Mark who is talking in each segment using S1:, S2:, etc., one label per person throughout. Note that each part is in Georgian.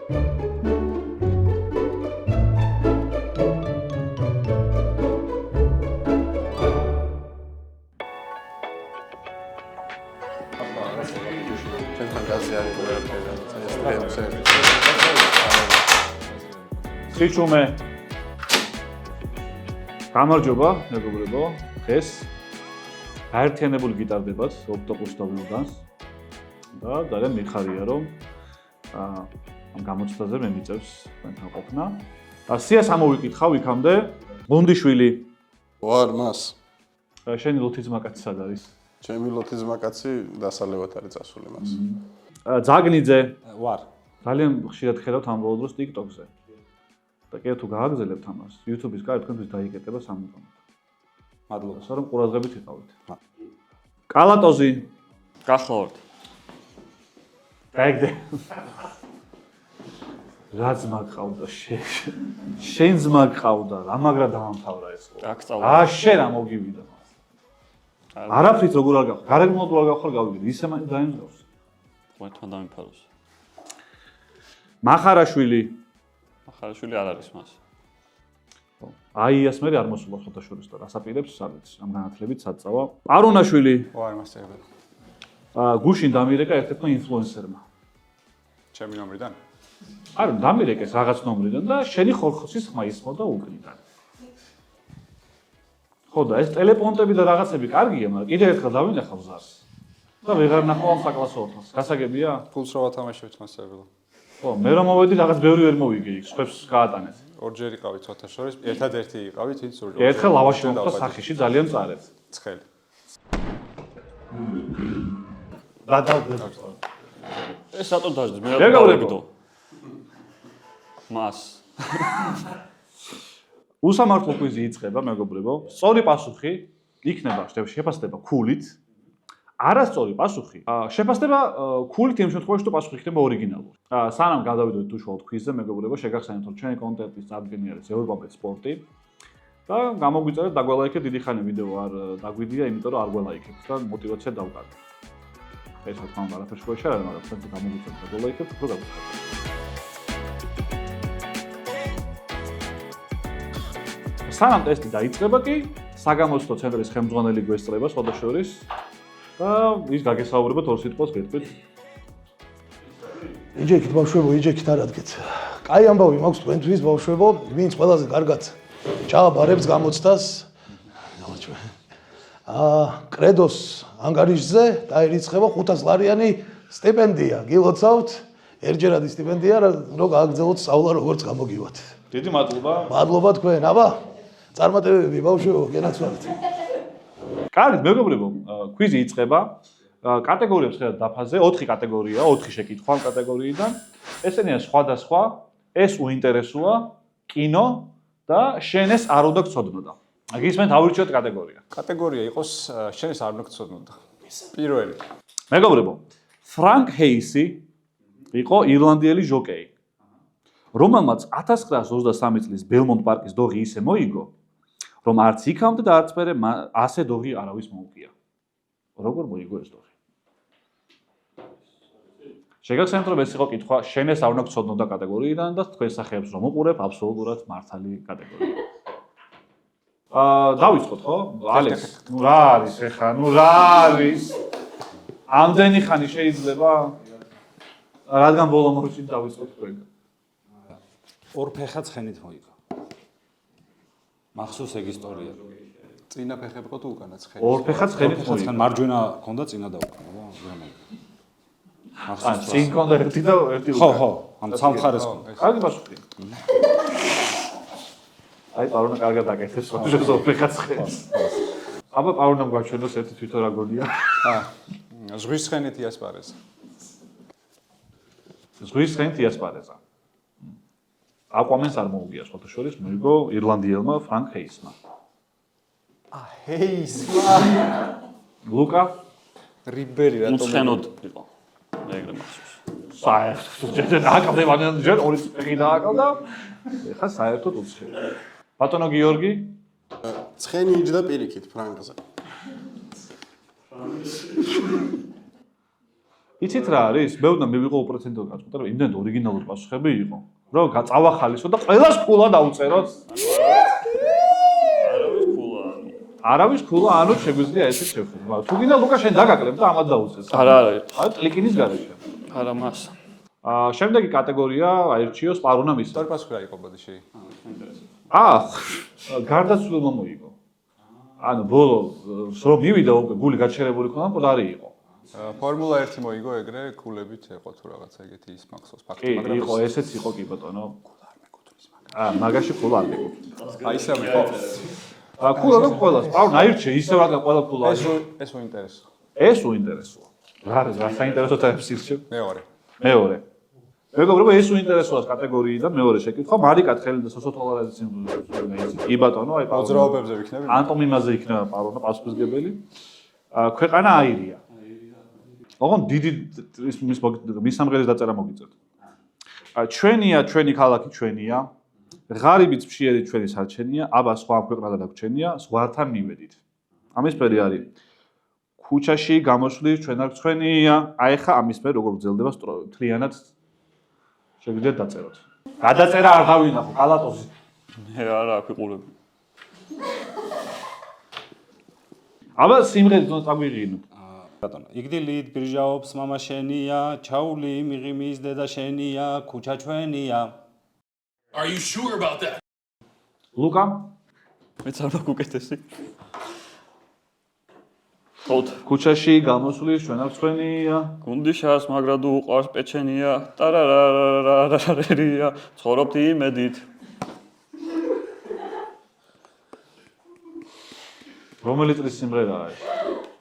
S1: სიჩუმე გამარჯობა მეგობრებო დღეს გაერთიანებული გიტარდებათ ოპტოპუს და ვილდანს და ძალიან მიხარია რომ ამ გამოცდაზე მე მიწევს თქვენთან ყოფნა სიას ამოვიკითხავ იქამდე გუნდიშვილი
S2: ვარ მას
S1: შენი ლოთიზმაკაცი სად არის
S2: ჩემი ლოთიზმაკაცი დასალევად არის წასული მას
S1: ზაგნიძე
S3: ვარ
S1: ძალიან ხშირად ხედავთ ამ ბოლო დროს TikTok-ზე და კიდევ თუ გააგზავნებთ ამას YouTube-ის გარეთ თქვენთვის დაიკეტება სამუდამოდ მადლობა რომ ყურადღებით იყავით კალატოზი
S4: გახლავართ
S1: გაიგდე რაც მაგყავდა შენ ზმაგყავდა რა მაგრა დაამთავრა ეს
S4: აქ
S1: შენ რა მოგივიდა არაფრით როგორ არ გავხარ გარეგნულად არ გავხარ გავიგე ისე დაიმსგავს
S4: თქვენთან დამიფაროს
S1: მახარაშვილი
S4: არ არის მას
S1: აი ეს მე არ მოსულა ხოთაშორის და რასაპირებს სადაც ამ განათლებით საწავა პარონაშვილი
S3: ვარ მასწავლებელი
S1: გუშინ დამირეკა ერთ-ერთმა ინფლუენსერმა
S3: ჩემი ნომრიდან
S1: არ დამირეკეს რაღაც ნომრიდან და შენი ხორხოსის ხმა ისმოდა უკრიდან ხო და ეს ტელეპონტები და რაღაცები კარგია მაგრამ კიდევ ერთხელ დავინახავ ზარს და ვეღარ ნახავ ამ საკლასო ოთახს გასაგებია
S3: ფულს რა ვათამაშებთ მასწავლებელი
S1: ხო მე რომ მოვედი რაღაც ბევრი ვერ მოვიგე იქ სხვებს გაატანეთ
S3: ორჯერ იყავით ოთაშორის ერთადერთი იყავით ის ორჯერ
S1: ერთხელ ლავაში მოხდა სახიში ძალიან წარეთ
S3: ცხელი
S1: რა დავდებ
S4: ეს რატომ დაждდ მე რა დავიგდო მას
S1: უსამართლო კვიზი იწყება მეგობრებო სწორი პასუხი იქნება შეფასდება ქულით არასწორი პასუხი შეფასდება ქულით იმ შემთხვევაში თუ პასუხი იქნება ორიგინალური სანამ გადავიდეთ უშუალოდ კვიზზე მეგობრებო შეგახსენებთ რომ ჩვენი კონტენტის წარდგენი არის ევროპაბეთ სპორტი და გამოგვიწერეთ დაგველაიქეთ დიდი ხანი ვიდეო არ დაგვიდია იმიტომ რომ არ გველაიქეთ და мотивация დავკარგეთ ეს რა თქმა უნდა არაფერს შეშეერა მაგრამ თქვენ გამოგვიწერეთ დაგველაიქეთ უფრო გავუშვათ სანამ ტესტი დაიწყება კი საგამოცდო ცენტრის ხელმძღვანელი გვესწრება სხვადასხვის და ის გაგესაუბრებათ ორ სიტყვას გეტყვით.
S5: იჯექით ბავშვებო, იჯექით არ ადგეთ. კაი ამბავი მაქვს თქვენთვის ბავშვებო, ვინც ყველაზე კარგად ჩააბარებს გამოცდას. კრედოს ანგარიშზე დაირიცხება 500 ლარიანი სტიპენდია. გილოცავთ ერთჯერადი სტიპენდია, რომ გააგრძელოთ სწავლა როგორც გამოგივათ.
S1: დიდი მადლობა.
S5: მადლობა თქვენ, აბა. წარმატებები ბავშვებო, გენაცვალეთ.
S1: კარგი, მეგობრებო, კვიზი იწყება. კატეგორიებს ხედავთ დაფაზე, 4 კატეგორია, 4 შეკითხვა ამ კატეგორიიდან. ესენია სხვადასხვა, ეს უინტერესოა, კინო და შენ ეს არ უნდა გწოდნოდა. გისმენთ აურჩიოთ კატეგორია.
S3: კატეგორია იყოს შენ ეს არ უნდა გწოდნოდა. პირველი.
S1: მეგობრებო, ფრანკ ჰეისი იყო ირლანდიელი ჟოკეი, რომელმაც 1923 წლის ბელმონტ პარკის დოღი ისე მოიგო, რომ არც იქამდე და არც მერე ასე დოღი არავის მოუგია. როგორ მოიგო ეს დოღი? შეგახსენებთ რომ ეს იყო კითხვა შენ ეს არ უნდა გწოდნოდა კატეგორიიდან და თქვენ სახეებს რომ უყურებ აბსოლუტურად მართალი კატეგორია. დავიწყოთ ხო? ალექს, ნუ რა არის ეხა, ნუ რა არის? ამდენი ხანი შეიძლება? რადგან ბოლო მომენტში დავიწყოთ თქვენ?
S3: ორ ფეხა ცხენით მოიგო. მახსოვს ეგ ისტორია. წინა ფეხები ყო თუ უკანა ცხენი?
S1: ორ ფეხა ცხენით მოიგო.
S3: მარჯვენა ქონდა წინა და უკანა,
S1: მახსოვს. წინ ქონდა ერთი და ერთი უკანა.
S3: ხო, ამ სამხარეს ქონდა.
S1: კარგი პასუხია. აი პარონა კარგად აკეთებს, შეგზო ორ ფეხა ცხენით. აბა პარონამ გვაჩვენოს ერთი თვითონ რა გონია.
S3: ზღვის ცხენით იასპარეზა.
S1: ზღვის ცხენით იასპარეზა. აკვამენს არ მოუგია სხვათა შორის, მოიგო ირლანდიელმა ფრანკ ჰეისმა.
S3: ჰეისმა.
S1: ლუკა
S3: რიბერი რატომ
S4: უცხენოდ იყო. მე ეგრე მახსოვს.
S1: საერთოდ ჯერ აკავდებიან ჯერ ორი ფეხი დააკავდა. ეხა საერთოდ უცხენოდ. ბატონო გიორგი
S2: ცხენი იჯდა პირიქით ფრანკზე.
S1: იცით რა არის? მე უნდა მივიღო უპრეცედენტო გაწყვეტა, რომ იმდენ ორიგინალური პასუხები იყო, რომ წავახალისო და ყველას ქულა დაუწეროთ.
S4: არავის ქულა.
S1: არავის ქულა, ანუ შეგვიძლია ესეც შევხედო. თუ გინდა ლუკა შენ დაგაკლებ და ამათ დაუწეს.
S4: არა.
S1: აი ტლიkinis გარეშე.
S4: არა მას.
S1: შემდეგი კატეგორია აირჩიო სპარუნა მის.
S3: სწორი პასუხი რა იყო ბოდიში?
S1: გარდაცვლილმა მოიგო. ანუ ბოლო რომ მივიდა უკვე გული გაჩერებული ქონა, მკვდარი იყო.
S3: ფორმულა 1 მოიგო ეგრე ქულებით ეყო თუ რაღაცა ეგეთი ის მახსოვს ფაქტი,
S1: კი, იყო, ესეც იყო კი ბატონო. მაგაში ქულა არ მეკუთვნის.
S3: აი ისე ხო.
S1: ქულა და ყველა სპარუნა აირჩე ისე რა ყველა ქულა.
S3: ეს უინტერესო.
S1: ეს უინტერესოა. რა საინტერესო თემს ირჩევ?
S3: მეორე.
S1: მეგობრებო, ეს უინტერესოა კატეგორიიდან მეორე შეკითხვა. მარიკა თხელი და სოციოლოგიის სიმბოლოები. კი ბატონო, აი
S3: მოძრაობებზე ვიქნები?
S1: ანტომიმაზე იქნება პარონა პასუხისგებელი. ქვეყანა აირია. ოღონ დიდი მის სამღერის დაწერა მოგიწევთ. ჩვენია, ჩვენი ქალაქი ჩვენია. ღარიბიც ფშიერი ჩვენი სარჩენია, აბა სხვა ქვეყნადა დაგჩენია, ზღვართან მივედით. ამისფერი არის ქუჩაში გამოსვლის ჩვენ არ ჩვენია. აი ხა ამისფერი როგორ გრძელდება მთლიანად შეგვიძლია დაწეროთ. გადაწერა არ გავინახო კალატოზი.
S4: მე არა აქვს ყურები.
S1: აბა სიმღერით უნდა წაგვიღინო.
S6: ბატონო, იგდილით ბირჟაობს мама შენია, ჩაული მიღიმის დედა შენია, ქუჩა ჩვენია.
S7: Are you sure about that?
S1: ლუკა
S4: მეც არ მაქვს უკეთესი. ხოთ.
S1: ქუჩაში გამოსვლის ჩვენ არ ჩვენია.
S4: გუნდიშას მაგრად უყარს პეჩენია, ტარარარარარარია, ცხოვრობთ იმედით.
S1: რომელი წლის სიმღერაა ეს?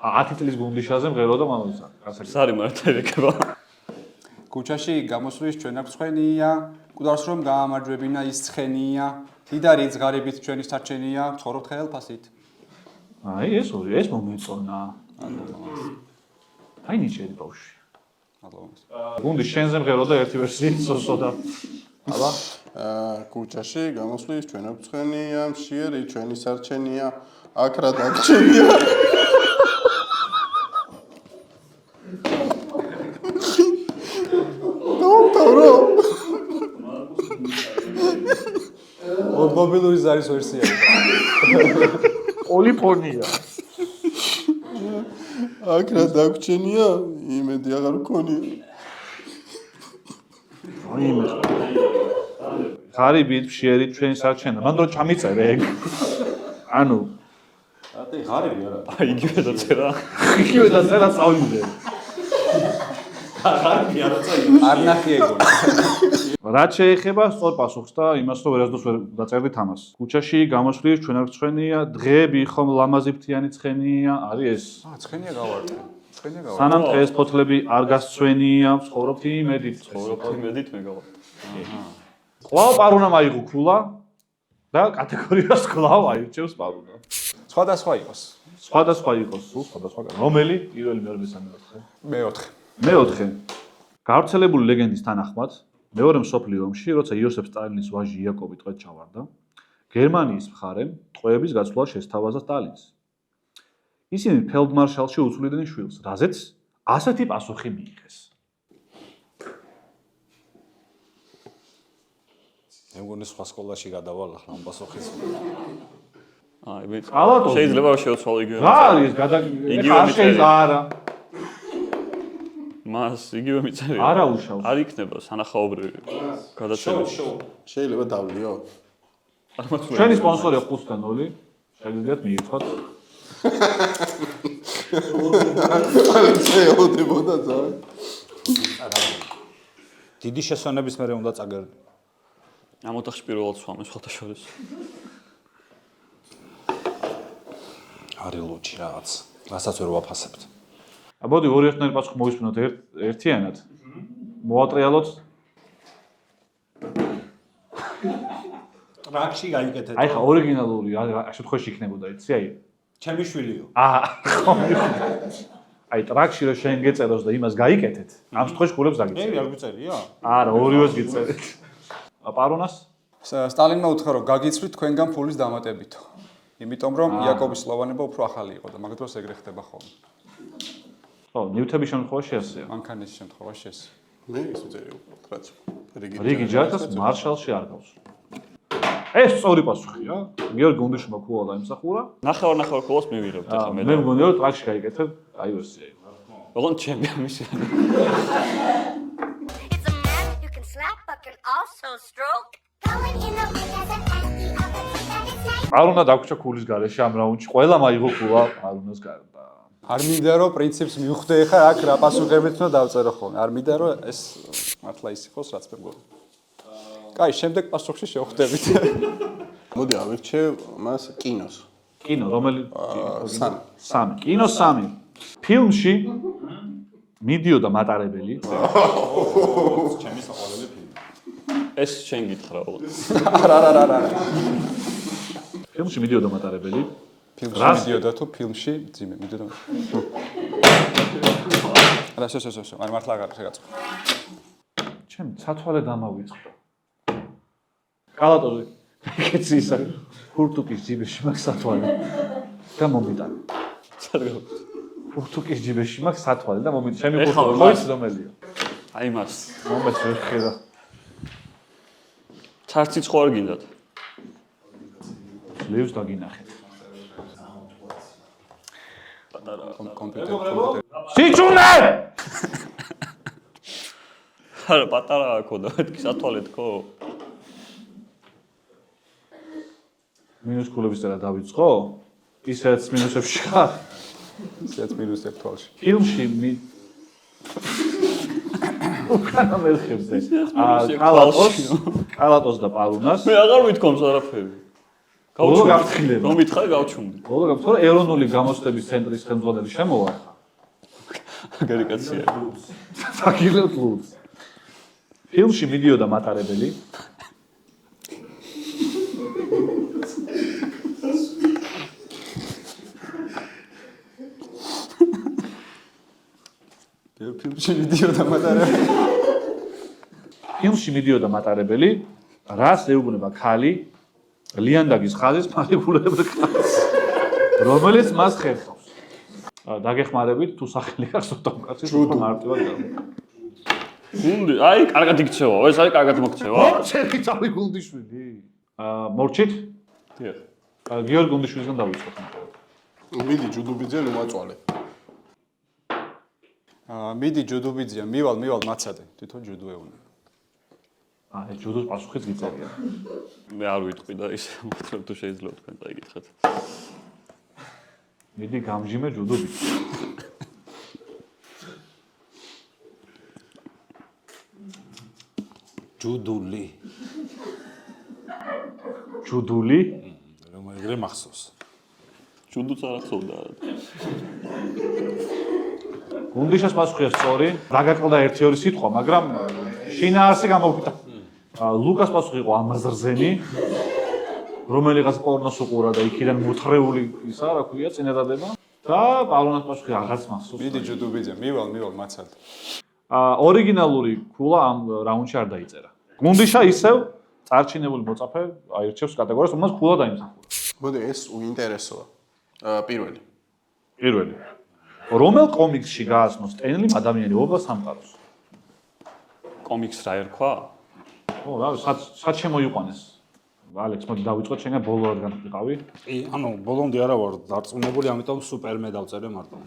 S1: 10 წლის გუნდიშაზე მღეროდა მამაცა.
S4: სარი მარტო ეკება.
S3: ქუჩაში გამოსვლის ჩვენ არ ცხენია, მკვდარს რომ გაამარჯვებინა ის ცხენია, თიდარიც ღარიბით ჩვენი სარჩენია, ცხოვრობთ ხელფასით.
S1: აი ეს მომეწონა. აი ნიჭიერი ბავშვი. გუნდი შენზე მღეროდა ერთი ვერსიით სოსოდა. აბა
S2: ქუჩაში გამოსვლის ჩვენ არ ცხენია, მშიერი ჩვენი სარჩენია, აქ რა დაგჩენია.
S3: მობილური ზარის ვერსია.
S1: პოლიფონია.
S2: აქ რა დაგჩენია, იმედი აღარ მქონია.
S1: აი მე. ღარიბით ფშიერი ჩვენი სარჩენა. მან რო ჩამიწერე ეგ. ანუ
S6: ღარიბი არა.
S4: აი იგივე დაწერა.
S1: იგივე დაწერა წავიდე.
S6: ღარიბი არა წაი.
S3: არ ნახი ეგო.
S1: რაც შეეხება სწორ პასუხს და იმას რომ ვერასდროს ვერ დაწერდით ამას. ქუჩაში გამოსვლის ჩვენ არ ცხენია, დღეები ხომ ლამაზი ფრთიანი ცხენია, არის ეს.
S3: ცხენია გავარტე. ცხენია გავარტე.
S1: სანამ ეს ფოთლები არ გასცვენია, ცხოვრობთ იმედით,
S4: ცხოვრობთ იმედით მე გავარ.
S1: კვლავ პარუნა მაიღო ქულა და კატეგორიას კვლავ აირჩევს პარუნა.
S3: სხვადასხვა იყოს.
S1: სხვადასხვა იყოს, სულ სხვადასხვა. რომელი? პირველი, მეორე, მესამე, მეოთხე.
S3: მეოთხე.
S1: მეოთხე. გავრცელებული ლეგენდის თანახმად, მეორე მსოფლიო ომში, როცა იოსებ სტალინის ვაჟი იაკობი ტყვედ ჩავარდა, გერმანიის მხარემ ტყვეების გაცვლა შესთავაზა სტალინს. ისინი ფელდმარშალში უცვლიდნენ შვილს, რაზეც ასეთი პასუხი მიიღეს.
S6: მე მგონი სხვა სკოლაში გადავალ ახლა ამ პასუხის.
S4: აი მე
S1: კალატოზი.
S4: შეიძლება შევცვალო იგივე.
S1: რა არის
S4: იგივე მიწერია.
S1: არა.
S4: მას იგივე მიწერია.
S1: არა უშავს.
S4: არ იქნება სანახაობრივი გადაცემა.
S2: შეიძლება დავლიო?
S1: ჩვენი სპონსორი ხუსტანოლი, შეგიძლიათ მიიღოთ.
S2: შეეოდებოდა ძალიან.
S6: დიდი შესვენების მერე უნდა წაგერდო.
S4: ამ ოთახში პირველად swam-ე სხვათა შორის.
S6: არის ლუჩი რაღაც. რასაც ვერ ვაფასებთ.
S1: აბოდი ორი ერთნაირი პასუხი მოვისმინოთ ერთიანად. მოვატრიალოთ.
S6: ტრაქში გაიგეთეთ.
S1: აი ხა ორიგინალური ამ შემთხვევაში იქნებოდა, იცი, აი.
S6: ჩემი შვილიო.
S1: ხო. აი ტრაქში რო შენ გეწეროს და იმას გაიკეთეთ, ამ შემთხვევაში გულებს
S6: მე
S1: დაგიწერეთ.
S6: არ გიწერია?
S1: არა, ორივეს გიწერეთ. პარონას?
S3: სტალინმა უთხრა რომ გაგიცვლით თქვენგან ფულის დამატებითო. იმიტომ რომ იაკობის სლოვანება უფრო ახალი იყო და მაგ დროს ეგრე ხდება ხოლმე.
S1: ხო, ნივთების შემთხვევაში ესეა.
S3: მანქანის შემთხვევაში ეს.
S2: მე ის ვწერე უბრალოდ რაც
S1: რიგი ჯათას მარშალში არ გავს. ეს სწორი პასუხია. გიორგი გუნდიშმა ქულა დაიმსახურა.
S4: ნახევარ ქულას მივიღებთ ახლა მე.
S1: მე მგონია რომ ტრაქში გაიკეთებ, აი ვერსია.
S4: ოღონდ ჩემი ამისი.
S8: It's a man you can slap but can also stroke. Going in the wind as an anti of the that it's nice.
S1: პარუნა დაგვრჩა ქულის გარეშე ამ რაუნდში. ყველა მაიღო ქულა პარუნას გარდა.
S3: არ მინდა რომ პრინციპს მივხვდე ხა აქ რა პასუხებით უნდა დავწერო ხოლმე. არ მინდა რომ ეს მართლა ის იყოს რაც მე მგონი. კაი, შემდეგ პასუხში შევხვდებით.
S2: მოდი ავირჩევ მას კინოს.
S1: კინო, რომელი?
S2: სამი.
S1: სამი. კინო სამი. ფილმში მიდიოდა მატარებელი.
S4: ეს შენ გითხრა ოღონდ.
S3: არა.
S1: ფილმში მიდიოდა მატარებელი.
S3: ფილმში
S1: რას?
S3: მიდიოდა თუ ფილმში ძიმე მიდიოდა. რა შე. არ მართლა აღარ შეგაწყო.
S1: ჩემ ცათვალე დამავიწყდა. კალატორი. კეცი ისა ფურტუკის ჯიბეში მაქვს სათვალე. და მომიტანე. ფურტუკის ჯიბეში მაქვს სათვალე და მომიტანე. ჩემი ფურტუკი ხო იცი რომელია?
S4: აი მას.
S1: მომეც ვერ ხედა.
S4: ცარციც ხო არ გინდათ?
S1: ლევს დაგინახეთ.
S3: კომპიუტერი.
S1: სიჩუნე!
S4: არა, პატარა ქონდა, მეთქი სათვალეთ ხო?
S1: მინუს ქულების წერა დავიწყო? ისეც მინუსებში ხარ?
S3: ისეც მინუს ერთვალში.
S1: ფილმში უკანა მერხებზე. კალატოს და პარუნას.
S4: მე აღარ ვითქომს არაფერი.
S1: ბოლო გაფრთხილება.
S4: რომ მითხარ გავჩუმდი.
S1: ბოლო გაფრთხილება, ეროვნული გამოცდების ცენტრის ხელმძღვანელი შემოვა.
S4: მაგარი კაცია.
S1: საკილო კლუბს. ფილმში მიდიოდა მატარებელი. ფილმში მიდიოდა მატარებელი, რას ეუბნება ქალი ლიანდაგის ხაზის მანიპულებელ კაცს, რომელიც მას ხერხავს. დაგეხმარებით თუ სახელი აქვს ოტომ კაცის უფრო მარტივად გავა.
S4: გუნდი, აი, კარგად იქცევა, ეს აი კარგად მოქცევა.
S1: ჩემი წავი გუნდიშვილი. მორჩით?
S4: დიახ.
S1: გიორგი გუნდიშვილისგან დავიწყოთ.
S2: მიდი ჯუდუბიძე მომაწვალე.
S3: მიდი ჯუდუბიძია, მივალ მაცადე, თვითონ ჯუდუეუნა.
S1: ეს ჯუდოს პასუხიც გიწერია.
S4: მე არ ვიტყვი და ისე მოთხრობ თუ შეიძლება თქვენ წაიგითხეთ.
S1: მიდი გამჟიმე ჯუდუბიძე.
S6: ჯუდული.
S1: ჯუდული?
S6: რომ ეგრე მახსოვს.
S4: ჯუდუც არ ახსოვდა.
S1: გუნდიშას პასუხია სწორი, დაგაკლდა 1-2 სიტყვა, მაგრამ შინაარსი გამოვიდა. ლუკას პასუხი იყო ამაზრზენი, რომელიღაც პორნოს უყურა და იქიდან მოთხრეული ისა, რა ქვია, წინადადება. და პავლონას პასუხი აღარც მახსოვს.
S3: მიდი ჯუდუბიძე, მივალ მაცადე.
S1: ორიგინალური ქულა ამ რაუნდში არ დაიწერა. გუნდიშა ისევ წარჩინებული მოწაფე აირჩევს კატეგორიას, რომელსაც ქულა დაიმსახურა.
S2: მოდი ეს უინტერესოა. პირველი.
S1: პირველი. რომელ კომიქსში გააცნო სტენლიმ ადამიანი ობა სამყაროს?
S4: კომიքს რა ერქვა?
S1: ო, რა, სად შემოიყვანეს? ალექს, მოდი დავიწყოთ, შენ ბოლო რადგან ვიყავი.
S6: ანუ ბოლომდე არა ვარ დარწმუნებული, ამიტომ სუპერმე დავწერე მარტო.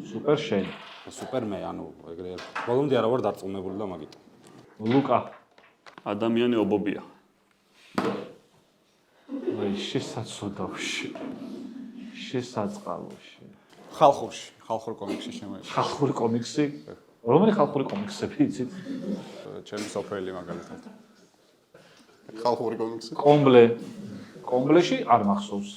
S1: სუპერ შენ.
S6: სუპერმე, ანუ ეგრე ბოლომდე არა ვარ დარწმუნებული და მაგით.
S1: ლუკა.
S4: ადამიანი ობობია.
S1: აი, შესაძლებელში. შესაწყალოში.
S3: ხალხურ კომიქსში შემოიღო.
S1: ხალხური კომიქსი? რომელი ხალხური კომიქსები იცით?
S3: ჩემი სოფელი მაგალითად.
S2: ხალხური კომიქსი.
S1: კომბლეში არ მახსოვს.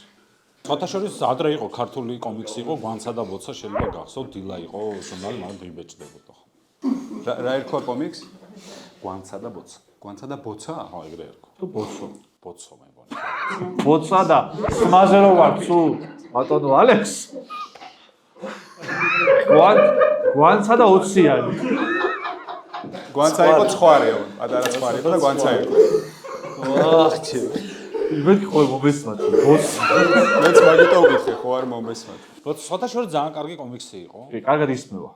S6: ხათაშორის ადრე იყო ქართული კომიქსი იყო, გვანცა და ბოცა შეიძლება გახსოვთ, დილა იყო, ჟურნალი მაგ დიბეჭდებოდა.
S3: რა ერქვა კომიქსი?
S6: გვანცა და ბოცა. გვანცა და ბოცა? ხო, ეგრე ერქვა.
S1: თუ ბოცო.
S6: ბოცო მეგონი.
S1: ბოცა და ხმაზე რო ვარ თუ ბატონო ალექს. გვანცა და 20-იანი.
S3: გვანცა იყო ცხვარეო, პატარა ცხვარი იყო და გვანცა იყო.
S1: აх, ჩი. მეთქი ხო მომესმათ. ბოს.
S3: მეც მაგიტო ვკითხე, ხო არ მომესმათ.
S6: ცოტა შორის ძალიან კარგი კომიქსი იყო.
S1: კი, კარგად ისმევა.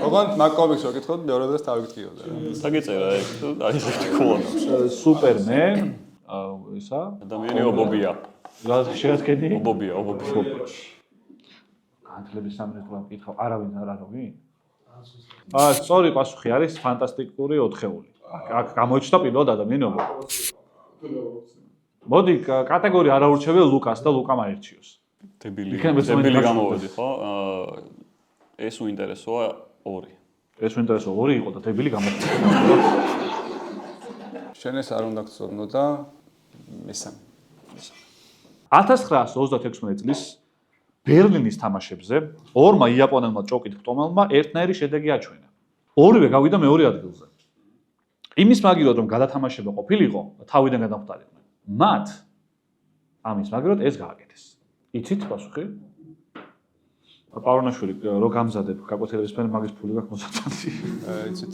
S3: ოღონდ მაგ კომიქსს ვაკითხოთ, მეორე დღეს თავი გწიოდა რა.
S4: საგეწერა ეგ, აი ეს თქოა.
S1: სუპერმენ, ისა,
S4: ადამიანი ობობია.
S1: რა შეადგენი?
S4: ობობია.
S1: განათლების სამინისტრო მკითხავ, არავინ არ არავინ? სწორი პასუხი არის ფანტასტიკური 4-ეული. აქ გამოიჩნდა პირველად ადამიანობა. მოდი, კატეგორია არ აურჩევია ლუკას და ლუკა მაერჩიოს.
S4: დებილი
S1: იქნება
S4: გამოვედი, ხო? ეს უინტერესოა 2.
S1: ეს უინტერესო 2 იყო და დებილი გამოხდა.
S3: შენ ეს არ უნდა გწოდნო და მესამე.
S1: 1936 წლის ბერლინის თამაშებზე ორმა იაპონელმა ჭოკით ფტომელმა ერთნაირი შედეგი აჩვენა. ორივე გავიდა მეორე ადგილზე. იმის მაგივრად რომ გადათამაშება ყოფილიყო და თავიდან გადამხდარიყვნენ. მათ ამის მაგივრად ეს გააკეთეს. იცით პასუხი? პავრონაშვილი რო გამზადებ გაკვეთილების მერე მაგის ფული გაქვს მოსაწყვეტი.
S3: იცით,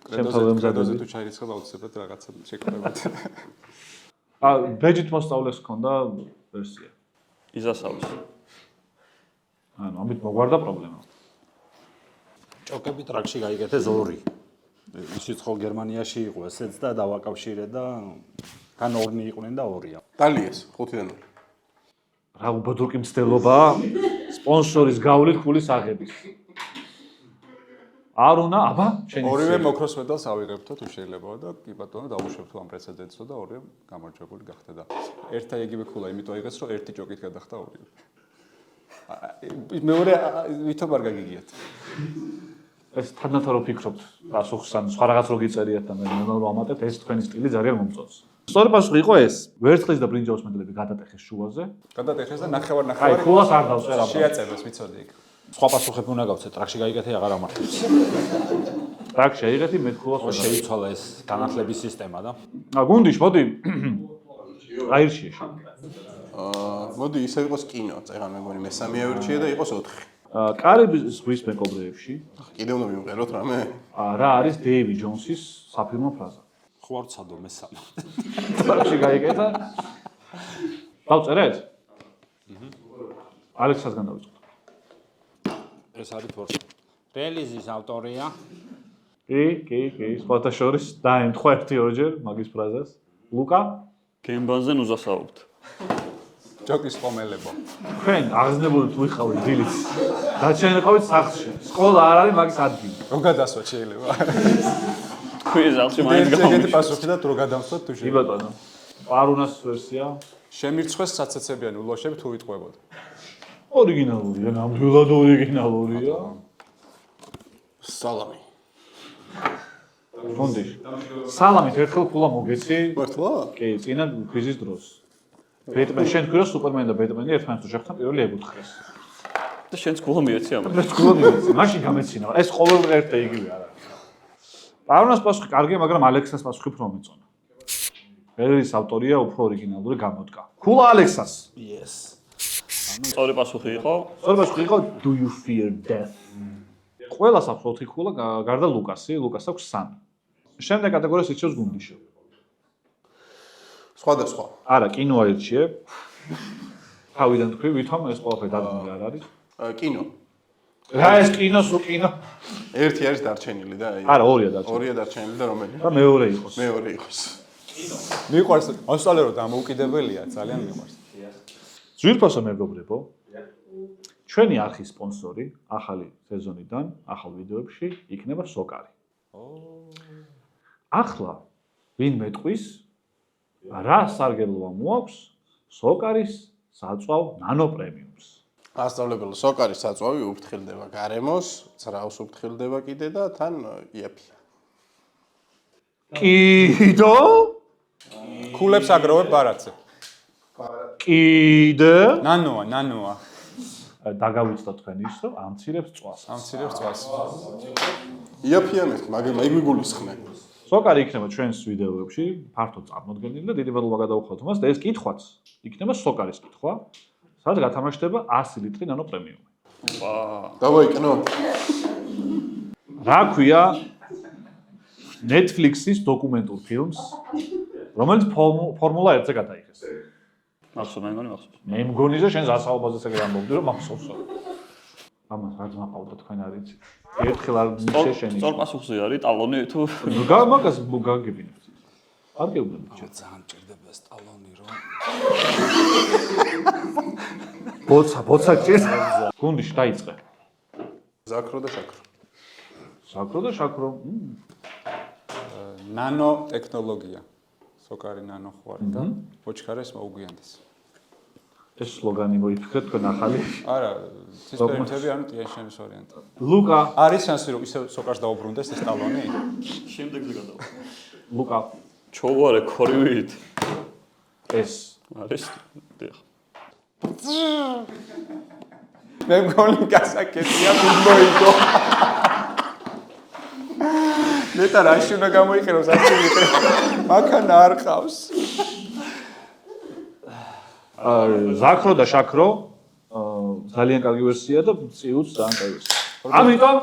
S1: თავზე
S3: კრედოზე თუ ჩაირიცხებ აუცილებლად რაღაცა შეკრებათ.
S1: ბეჯით მოსწავლეს ჰქონდა ვერსია.
S4: იზასავს.
S1: ანუ ამით მოგვარდა პრობლემა.
S6: ჭოკები ტრაქში გაიგეთეს 2. ისიც ხო გერმანიაში იყო ესეც და დავაკავშირე და თან 2 იყვნენ და 2-ია.
S2: დალიეს 5-დან 0.
S1: რა უბადურკი მცდელობაა სპონსორის გავლით ფულის აღების. არ უნდა, აბა, შენ
S3: ორივე მოქროს მედალს ავიღებთო თუ შეიძლება და კი ბატონო დავუშვებთო ამ პრეცედენტსო და ორივე გამარჯვებული გახდა და ერთა იგივე ქულა იმიტომ აიღეს რომ ერთი ჭოკით გადახდა ორივე. მეორე ვითომ არ გაგიგიათ.
S1: ეს თანდათან რო ფიქრობთ პასუხს ან სხვა რაღაც რო გიწერიათ და მე რომ ამატებთ ეს თქვენი სტილი ძალიან მომწონს. სწორი პასუხი იყო ეს. ვერცხლის და ბრინჯაოს მედლები გადატეხეს შუაზე.
S3: გადატეხეს და
S1: აი,
S3: ნახევარ-ნახევარი
S1: ქულას არ დავწერ აბა.
S3: შეაწევეს ვიცოდი იქ.
S6: სხვა პასუხები უნდა გავცე, ტრაქში გაიგეთე აღარ ამართლებს.
S1: ტრაქ შეიღეთი მე ქულას ვერ
S6: შეიცვალა ეს განათლების სისტემა და
S1: გუნდიშ, მოდი. აირჩიე შენ.
S2: მოდი ისე იყოს კინო, წეღან მეგონი მესამე ავირჩიე და იყოს 4.
S1: კარიბის ზღვის მეკობრეებში
S2: კიდევ უნდა მივყეროთ რამე?
S1: რა არის დეივი ჯონსის საფირმო ფრაზა?
S6: ხო არ ვცადო მესამე.
S1: ტრაქში გაიგეთა. დავწერეთ? ალექსასგან დავიწყოთ.
S6: ეს არის თორსი. რელიზის ავტორია
S1: კი, სხვათა შორის დაემთხვა ერთი ორჯერ მაგის ფრაზას. ლუკა?
S4: გემბანზე ნუზასაუბრთ.
S3: ჭოკის ყომელებო.
S1: თქვენ აღზნებული თუ ვიყავით დილით. დაჩენილიყავით სახლში. სკოლა არ არის მაგის ადგილი.
S3: რო გადასვათ შეიძლება.
S4: თქვენ ზალში მაინც
S3: ეგეთი
S4: გამომიშვა.
S3: პასუხი და რო გადავსვათ თუ
S1: კი
S3: შეიძლება.
S1: ბატონო. პარუნას ვერსია
S3: შემირცხვეს საცეცებიანი ულოშები თუ ვიტყვებოდ.
S1: ორიგინალურია, ნამდვილად ორიგინალურია.
S2: სალამი.
S1: გონდიშ. სალამით ერთხელ ქულა მოგეცი.
S2: მართლა?
S1: კი, წინა ქვიზის დროს. ბეტმენ შენ თქვი რომ სუპერმენი და ბეტმენი ერთმანეთს შეხვდნენ პირველი ეკუთხეს.
S4: და შენც ქულა მიეცი ამას.
S1: ეს ქულა მიგეცი. მაშინ გამეცინა. ეს ყოველ ერთი იგივე არა. პავრონას პასუხი კარგია, მაგრამ ალექსას პასუხი უფრო მომეწონა. ვერის ავტორია უფრო ორიგინალური გამოდგა. ქულა ალექსას.
S6: yes.
S4: სწორი პასუხი იყო.
S1: სწორი პასუხი იყო do you fear death? ყველას აქვს 4 ქულა, გარდა ლუკასი, ლუკას აქვს 3. შემდეგ კატეგორიას ირჩევს გუნდიშო.
S2: სხვადასხვა.
S1: არა, კინო აირჩიე. თავიდან თქვი, ვითომ ეს ყველაფერი დადგმული არ არის?
S2: კინო.
S1: რა ეს კინო, სულ კინო?
S2: ერთი არის დარჩენილი და აი.
S1: არა, ორია დარჩენილი.
S2: ორია დარჩენილი და რომელი?
S1: და მეორე იყოს.
S2: მეორე იყოს.
S3: მიყვარს ასწავლე რომ დამოუკიდებელია, ძალიან მიყვარს.
S1: ძვირფასო მეგობრებო, ჩვენი არხის სპონსორი ახალი სეზონიდან, ახალ ვიდეოებში იქნება სოკარი. ახლა ვინ მეტყვის რა სარგებლობა მოაქვს სოკარის საწვავ ნანო პრემიუმს.
S2: ასწავლებელო სოკარის საწვავი უფრთხილდება გარემოს, ძრავს უფრთხილდება კიდე და თან იაფია.
S1: კიდო?
S3: ქულებს აგროვებ ბარათზე.
S1: კიდე?
S3: ნანოა.
S1: დაგავიწყდა თქვენ ის, რომ ამცირებს წვას.
S3: ამცირებს წვას.
S2: იაფია მეთქი, მაგრამ აი გვიგულისხმე.
S1: სოკარი იქნება ჩვენს ვიდეოებში ფართოდ წარმოდგენილი და დიდი ველობა გადავუხავთ მას და ეს კითხვაც იქნება სოკარის კითხვა, სადაც გათამაშდება 100 ლიტრი ნანო პრემიუმი.
S2: დავაიკნო.
S1: რა ქვია Netflix-ის დოკუმენტურ ფილმს რომელიც ფორმულა 1-ზე გადაიღეს.
S4: მახსოვს, მე მახსოვს.
S1: მე მგონი რომ შენ ზასაუბაზე ეგრე ამბობდი რომ მახსოვსო. ამას რა ძმაყავდა თქვენ არ იცით. ერთხელ არ შეშენი.
S4: სწორ პასუხზე არის ტალონი თუ
S1: მაგას გაგებინებთ. არ გეუბნები ბიჭო.
S6: ძალიან მჭირდება სტალონი რომ
S1: ბოცა ჭირს. გუნდიში დაიწყე.
S2: ზაქრო და შაქრო.
S1: საკრო და შაქრო.
S3: ნანო ტექნოლოგია. სოკარი ნანო ხვარი და ოჩქარეს მოუგვიანდეს.
S1: ეს სლოგანი მოიფიქრეთ თქვენ ახალი.
S3: არა, ცისფერითები ანუ ტიანშენის ვარიანტი.
S1: ლუკა,
S3: არის შანსი რომ ისე სოკარს დაუბრუნდეს ეს ტალონი?
S4: შემდეგზე გადავა.
S1: ლუკა,
S4: ჩოვარე ქორივით.
S1: ეს
S4: არის დიახ.
S3: მე მგონი გასაკეთია მოიგო. ნეტა რაში უნდა გამოიყენოს ასე ვიყე. მაქან არ ყავს.
S1: ზაქრო და შაქრო ძალიან კარგი ვერსია და წიუც ძალიან კარგი ვერსია. ამიტომ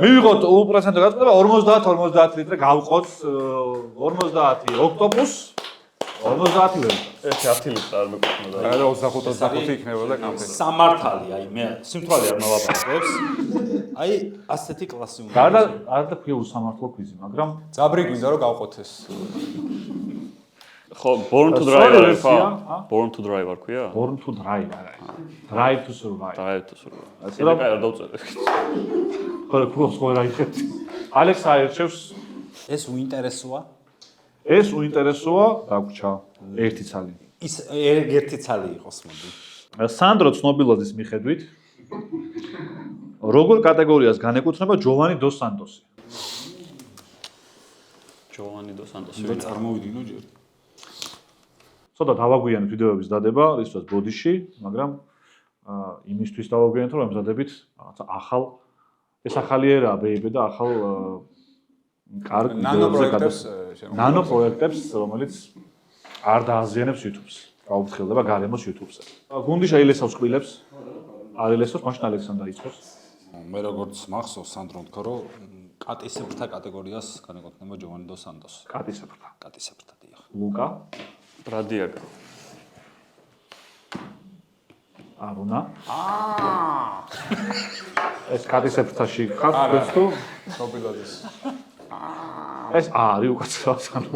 S1: მივიღოთ უპროცენტო გაწყვეტილება 50 ლიტრე გავყოთ 50 ოქტოპუს 50 ვერა.
S4: ეს 10 ლიტრა არ მეკვეთნოდა.
S3: არა 25 იქნება და კამფენი.
S6: სამართალი, აი მე სიმთვრალე არ მოვაპარებს. აი ასეთი კლასი უნდა.
S1: გარდა არ დაქვია უსამართლო კვიზი, მაგრამ
S3: ძაბრი გვინდა რომ გავყოთ ეს.
S4: ხო, Born to Drive არის ხო? Born to Drive არ ქვია?
S1: Born to Drive არა. Drive to Survive.
S4: Drive to Survive. ასე რა არ დავწერე.
S1: ხო, კურს ხო რა იხეთ. ალექს აერჩევს.
S6: ეს უინტერესოა.
S1: ეს უინტერესოა, დაგვრჩა ერთი ცალი.
S6: ის ერთი ცალი იყოს მოდი.
S1: სანდრო ცნობილაძის მიხედვით როგორ კატეგორიას განეკუთვნება ჯოვანი დოს სანტოსი?
S4: ჯოვანი დოს სანტოსი.
S6: და წარმოვიდგინო ჯერ.
S1: ცოტა დავაგვიანებთ ვიდეოების დადება, რისთვისაც ბოდიში, მაგრამ იმისთვის დავაგვიანებთ, რომ ემზადებით რაღაცა ახალ ეს ახალი ერაა ბეიბე და ახალ კარგ ნანო პროექტებს, რომელიც არ დააზიანებს YouTube-ს. გაუფრთხილდება გარემოს YouTube-ზე. გუნდი შეილესავს ყბილებს. არ ილესავს, მაშინ ალექსანდრა იწყოს.
S6: მე როგორც მახსოვს სანდრო თქვა რომ კატისებრთა კატეგორიას განეკუთვნება ჯოვანი დოს სანტოსი. კატისებრთა დიახ.
S1: ლუკა,
S4: ბრადიაგა.
S1: არუნა. ეს კატისებრთაში ხარ თუ
S3: ცნობილაძის.
S1: ეს არის უკაცრავად ანუ.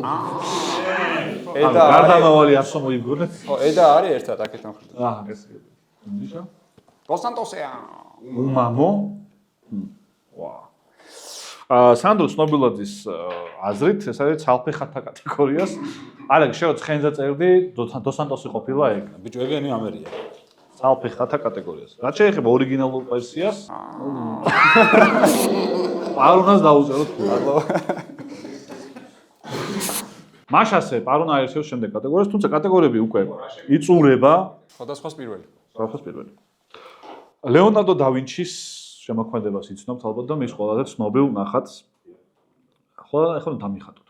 S3: ედა
S1: გარდამავალი ასო მოიგონეთ.
S3: ხო, ედა არის ერთად აქეთ მხრიდან.
S1: ეს გუნდიშა.
S3: დოს სანტოსია.
S1: უმამო. ვა. სანდრო ცნობილაძის აზრით ეს არის ცალფეხათა კატეგორიას. ალეგ შეო ცხენზე წერდი დოს სანტოსი ყოფილა ეგ.
S6: ბიჭო ეგენი ამერია.
S1: ცალფეხათა კატეგორიას. რაც შეეხება ორიგინალურ ვერსიას. პარუნას დაუწეროთ ხოლმე. მაშასე პარუნა აირჩევს შემდეგ კატეგორიას, თუმცა კატეგორიები უკვე იწურება.
S3: სხვადასხვა პირველი.
S1: სხვადასხვა პირველი. ლეონარდო და ვინჩის შემოქმედებას იცნობთ ალბათ და მის ყველაზე ცნობილ ნახატს. ახლა დამიხატოთ.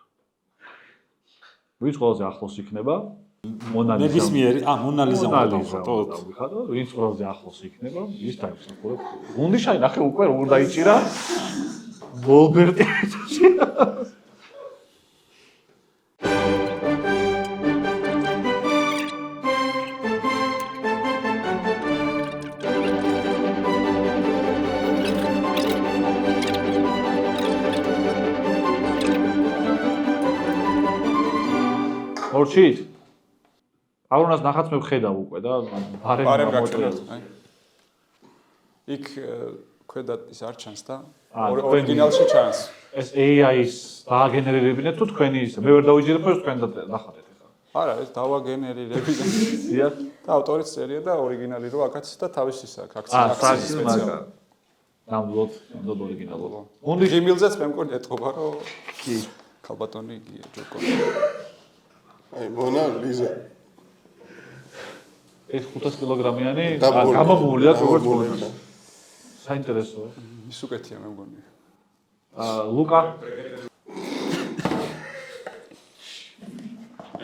S1: ვინც ყველაზე ახლოს იქნება? მონალიზა.
S6: ნებისმიერი, მონალიზა უნდა დავხატოთ.
S1: ვინც ყველაზე ახლოს იქნება, ის დაიმსახურებს. გუნდიშაი ნახე უკვე როგორ დაიჭირა. ვოლბერტი. ორჩით. პარუნას ნახატს მე ვხედავ უკვე და
S3: ბარემ გაჩვენეთ. იქ ქვედა ის არ ჩანს და ორიგინალში ჩანს.
S1: ეს AI-ის დააგენერირებინეთ თუ თქვენი ისე მე ვერ დავიჯერებ რომ თქვენ დახატეთ ახლა.
S3: არა, ეს დავაგენერირებინე.
S1: დიახ.
S3: და ავტორის წერია და ორიგინალი რო აქაც და თავის ის აქ
S1: აქციის სპეციალური. ნამდვილად ორიგინალობა.
S3: გუნდი ღიმილზეც მე მგონი ეთყობა რომ კი ქალბატონი იგია ჯოკო.
S2: აი მონა ლიზა.
S1: ეს 500 კილოგრამიანი გამომული აქვს როგორც გუნდი. საინტერესოა.
S3: ის უკეთია მე მგონი.
S1: ლუკა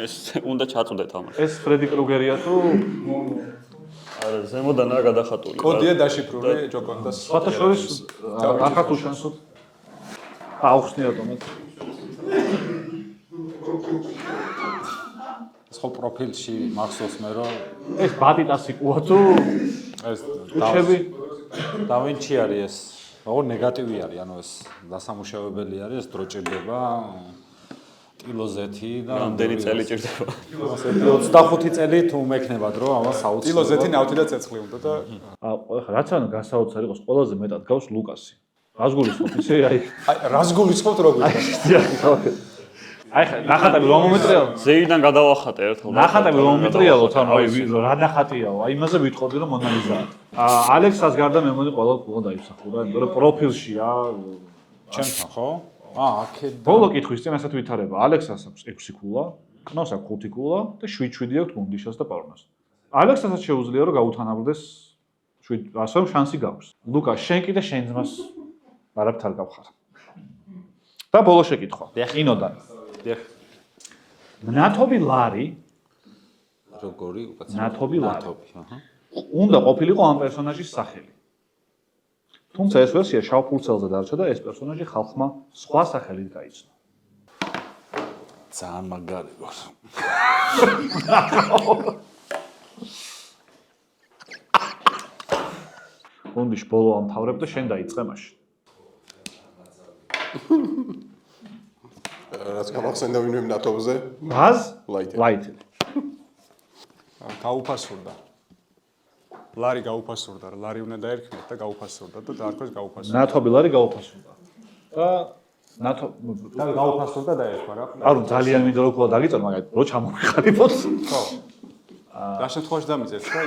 S4: ეს უნდა ჩაწვდეთ ამას.
S1: ეს ფრედი კრუგერია თუ
S4: არა, ზემოდან რა გადახატული.
S3: კოდია დაშიფრული ჯოკონდას.
S1: სხვათა შორის ახაც უშანსოთ. აუხსნიათ ამათ.
S6: ხო პროფილში მახსოვს მე რომ
S1: ეს ბატიტასიკოა თუ
S6: ეს
S1: უჩები
S6: დავინჩი არის ეს როგორ ნეგატივი არის ანუ ეს დასამუშავებელი არის ეს დრო ჭირდება ტილოზეთი და
S4: რამდენი წელი ჭირდება
S6: 25 წელი თუ მექნება დრო ამას აუცილებლად
S3: ტილოზეთი ნავთი და ცეცხლი უნდა და
S1: ახლა რაც ანუ გასაოცარი იყოს ყველაზე მეტად გავს ლუკასი რას გულისხმობ ისე აი
S3: რას გულისხმობთ როგორ
S1: აი ხა ნახატები რომ მომეტრიალო
S4: ზეიდან გადავახატე ერთხელ
S1: ნახატები რომ მომეტრიალოთ ანუ აი რა ნახატიაო აი იმაზე ვიტყოდი რომ მონალიზაა ალექსას გარდა მე მგონი ყველა დაიფსახურა იმიტომ რომ პროფილშია
S6: ჩემთან ხო აქეთ
S1: ბოლო კითხვის წინ ასეთ ვითარება ალექსას აქვს 6 ქულა კნოს აქვს 5 ქულა და 7-7 აქვს გუნდიშას და პარონას ალექსასაც შეუძლია რომ გაუთანაბრდეს 7 ასე რომ შანსი გაქვს ლუკა შენ კიდე შენ ძმას არაფერ არ გავხარ და ბოლო შეკითხვა ყინოდან ნათობი ლარი
S6: როგორი უკაცრავ
S1: ნათობი ლარი
S6: აჰა
S1: უნდა ყოფილიყო ამ პერსონაჟის სახელი თუმცა ეს ვერსია შავ ფურცელზე დარჩა და ეს პერსონაჟი ხალხმა სხვა სახელით გაიცნო
S6: ძალიან მაგარი ვარ
S1: გუნდიშ ბოლო ამთავრებ და შენ დაიწყე მაშინ
S2: რაც გამახსენდა ვინმე ნათობზე
S1: ბაზ
S2: ლაიტი
S1: ლაიტი
S3: გაუფასურდა ლარი გაუფასურდა ლარი უნდა დაერქმეთ და გაუფასურდა და დაარქვეს გაუფასურდა
S1: ნათობი ლარი გაუფასურდა და ნათო
S3: და გაუფასურდა დაერქვა რა
S1: არო ძალიან მინდა რომ ყველა დაგიწერ მაგათ რო ჩამოვიხარიფოთ
S3: ხო რა შემთხვევაში დამიწერთ რა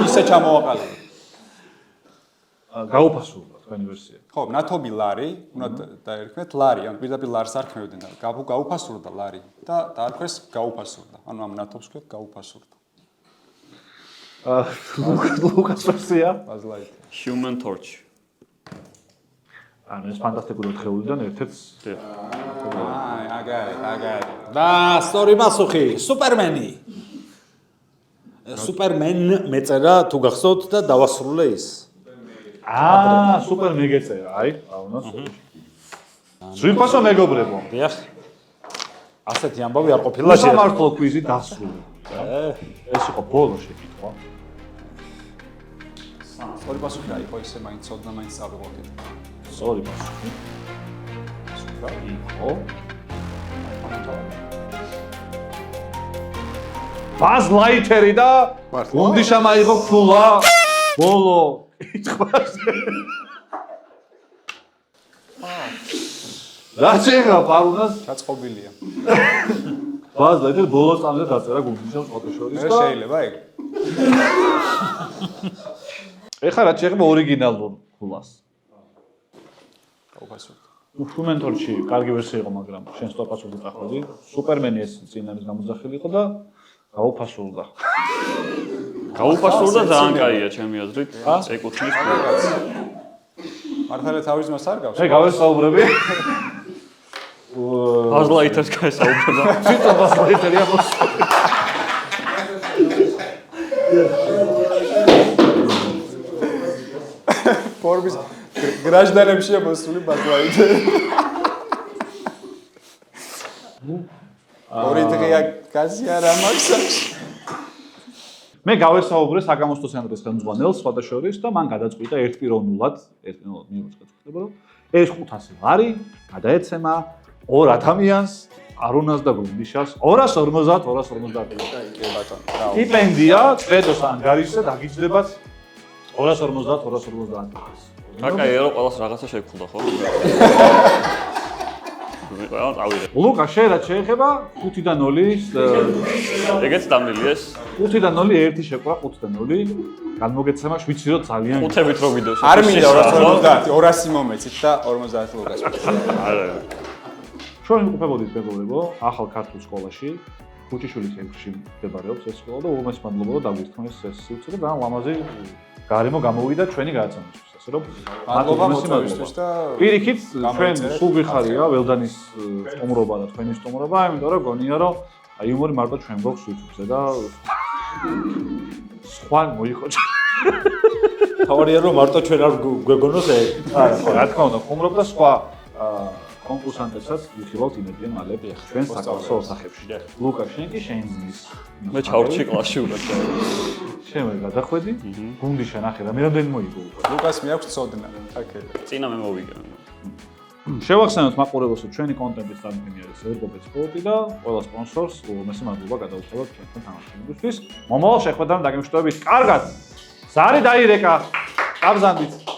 S3: ისე ჩამოვაყალიბე
S1: გაუფასურდა თქვენი ვერსია
S3: ხო ნათობი ლარი უნდა დაერქმეთ ლარი ან პირდაპირ ლარს არ ქმნევდნენ და გაუფასურდა ლარი და დაარქვეს გაუფასურდა ანუ ამ ნათობს ქვეთ გაუფასურდა
S1: ლუკას ვერსია
S3: ბაზლაიტი
S4: Human Torch
S1: ანუ ეს ფანტასტიკური ოთხეულიდან ერთ-ერთს
S3: აგარი
S6: და სწორი პასუხი სუპერმენი სუპერმენ მეწერა თუ გახსოვთ და დავასრულე ის
S1: სუპერ მეგეწერა აი აუნოს სვიფასო მეგობრებო
S6: დიახ ასეთი ამბავი არ ყოფილა
S1: სამართლო კვიზი დასრულდა ეს იყო ბოლო შეკითხვა
S3: სწორი პასუხი აიყო ისე მაინც ოდნა მაინც წავიღოთ
S1: სწორი პასუხი იყო ბაზ ლაიტერი და გუნდიშა მაიღო ქულა ბოლო კითხვაზე რა შეიძლება პარუნას
S3: ჩაწყობილია
S1: ბაზ ლაიტერი ბოლო წამზე დაწერა გუნდიშას ფოტოშოპის და
S3: შეიძლება ეგ
S1: ეხლა რა შეიძლება ორიგინალურ ქულას
S3: გაუფასურდა
S1: Human Torch-ი კარგი ვერსია იყო, მაგრამ შენ სტოპასურდი წახვედი. სუპერმენი ეს წინამის გამოძახილი იყო და გაუფასურდა.
S4: გაუფასურდა ძალიან კაია ჩემი აზრით. ეკუთვნის პროგრამას.
S3: მართალია თავის მას არ გავს.
S1: აი გავესაუბრები.
S4: ბაზლაიტერს გაესაუბრება.
S1: ციტა ბაზლაიტერია მოსული.
S3: ფორმის გრაჟდანებშია მოსული ბაზლაიტი. ორი დღეა კაცი არა მაქვს.
S1: მე გავესაუბრე საგამოსტო ცენტრის ხელმძღვანელს სხვადასხვა და მან გადაწყვიტა ერთპიროვნულად მიუწვეთ, რომ ეს 500 ლარი გადაეცემა ორ ადამიანს არუნას და გუნდიშას 250 სტიპენდია წედოს ანგარიშზე დაგიჯდებათ 250
S4: აკაი ერო ყველას რაღაცა შეგხვდა ხო? ყველა წავიდე.
S1: ლუკა შენ რა შეიძლება 5-დან 0-ის
S4: ეგეც დამნილი ეს
S1: 5-დან 0 1 შეკვდა 5-დან 0 განმოგეცემა შვიცი რო ძალიან
S4: ხუთებით რო ვიდეოს
S3: არ მინდა 250 200 მომეცით და 50 ლოგას.
S4: არა
S1: ჩვენ ვიყოფებოდით მეგობრებო ახალ ქართულ სკოლაში ხუჭიშვილის 6-ში მდებარეობს ეს სკოლა და უღმეს მადლობა რომ დაგვირთმეს ეს სიუცე და ძალიან ლამაზი გარემო გამოვიდა ჩვენი გადაცემისთვის ასე რომ
S3: მადლობა მოწვევისთვის და
S1: პირიქით ჩვენ სულ გიხარია ველდანის სტუმრობა და თქვენი სტუმრობა იმიტომ რომ გონია რომ აი იუმორი მარტო ჩვენ გვაქვს YouTube-ზე და სხვა მოიხოჭა
S6: თავარია რომ მარტო ჩვენ არ გვეგონოს ეგ
S1: არა რა თქმა უნდა ხუმრობ და სხვა კონკურსანტებსაც ვიხილავთ იმედიან მალე ჩვენ საკავსო ოთახებში. ლუკა, შენ კი შეინძნის.
S4: მე ჩავრჩი კლასში უნდა.
S1: შენ ვერ გადახვედი? გუნდი შენახე და მე რამდენი მოიგო უკვე.
S3: ლუკას მიაქვს წოდნა. აკე.
S4: წინა მე მოვიგე.
S1: შევახსენოთ მაყურებელს, რომ ჩვენი კონტენტის წარმოქმნილი არის Eurobet Sport და ყველა სპონსორს უმეტეს მადლობა გადაუხადოთ ჩვენთან თანამშრომლობისთვის. მომავალ შეხვედრამდე დაგემშვიდობებით. კარგად. ზარი დაირეკა. კაბზანდით.